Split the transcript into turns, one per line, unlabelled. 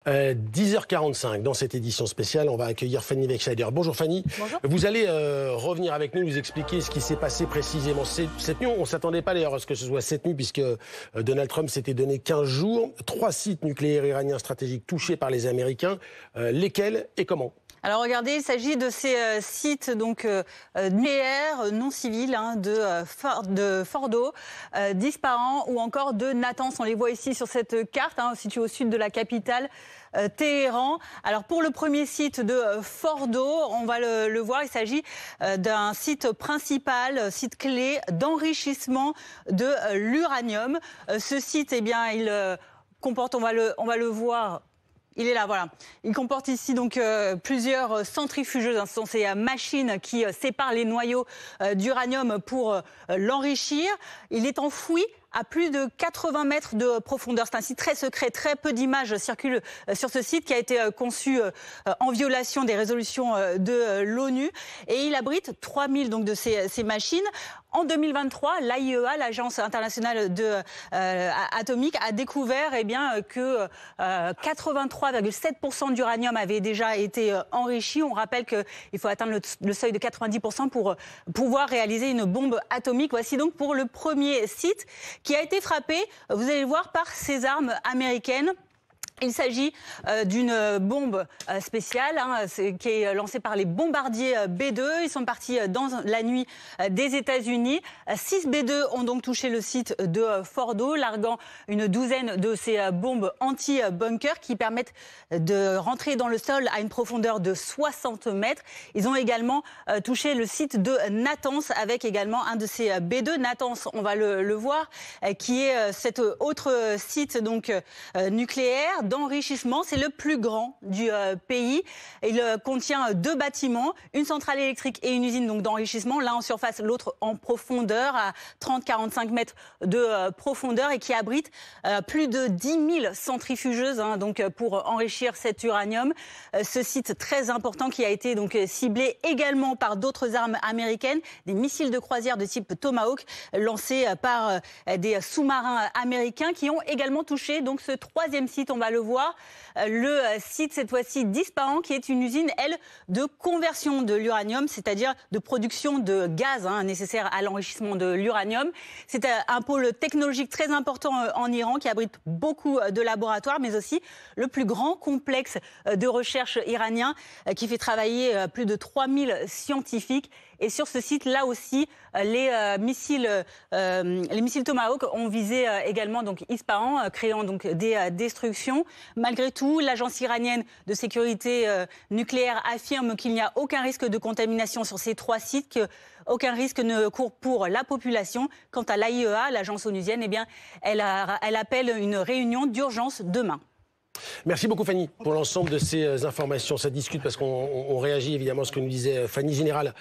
10h45, dans cette édition spéciale, on va accueillir Fanny Wegscheider. Bonjour Fanny.
Bonjour.
Vous allez revenir avec nous, nous expliquer ce qui s'est passé précisément cette nuit. On ne s'attendait pas d'ailleurs à ce que ce soit cette nuit, puisque Donald Trump s'était donné 15 jours. 3 sites nucléaires iraniens stratégiques touchés par les Américains. Lesquels et comment ?
Alors regardez, il s'agit de ces sites nucléaires non civils de Fordo, d'Ispahan ou encore de Natanz. On les voit ici sur cette carte, située au sud de la capitale. Téhéran. Alors pour le premier site de Fordo, on va le voir, il s'agit d'un site principal, site clé d'enrichissement de l'uranium. Ce site, il comporte, on va le voir. Il est là, voilà. Il comporte ici donc plusieurs centrifugeuses. Ce sont ces machines qui séparent les noyaux d'uranium pour l'enrichir. Il est enfoui à plus de 80 mètres de profondeur. C'est un site très secret, très peu d'images circulent sur ce site qui a été conçu en violation des résolutions de l'ONU. Et il abrite 3000 donc, de ces machines. En 2023, l'AIEA, l'Agence internationale atomique, a découvert que 83,7% d'uranium avait déjà été enrichi. On rappelle qu'il faut atteindre le seuil de 90% pour pouvoir réaliser une bombe atomique. Voici donc pour le premier site qui a été frappé, vous allez le voir, par ces armes américaines. Il s'agit d'une bombe spéciale qui est lancée par les bombardiers B-2. Ils sont partis dans la nuit des États-Unis. 6 B-2 ont donc touché le site de Fordo, larguant une douzaine de ces bombes anti-bunker qui permettent de rentrer dans le sol à une profondeur de 60 mètres. Ils ont également touché le site de Natanz avec également un de ces B-2. Natanz, on va le voir, qui est cet autre site nucléaire d'enrichissement. C'est le plus grand du pays. Il contient 2 bâtiments, une centrale électrique et une usine d'enrichissement, l'un en surface, l'autre en profondeur, à 30-45 mètres de profondeur, et qui abrite plus de 10 000 centrifugeuses pour enrichir cet uranium. Ce site très important qui a été ciblé également par d'autres armes américaines, des missiles de croisière de type Tomahawk lancés par des sous-marins américains qui ont également touché ce troisième site. On va le voir, le site cette fois-ci d'Ispahan, qui est une usine, elle, de conversion de l'uranium, c'est-à-dire de production de gaz nécessaire à l'enrichissement de l'uranium. C'est un pôle technologique très important en Iran qui abrite beaucoup de laboratoires, mais aussi le plus grand complexe de recherche iranien qui fait travailler plus de 3000 scientifiques. Et sur ce site, là aussi, les missiles Tomahawk ont visé également Ispahan, créant des destructions. Malgré tout, l'agence iranienne de sécurité nucléaire affirme qu'il n'y a aucun risque de contamination sur ces 3 sites, qu'aucun risque ne court pour la population. Quant à l'AIEA, l'agence onusienne, elle appelle une réunion d'urgence demain.
Merci beaucoup Fanny pour l'ensemble de ces informations. Ça discute parce qu'on réagit évidemment à ce que nous disait Fanny Général.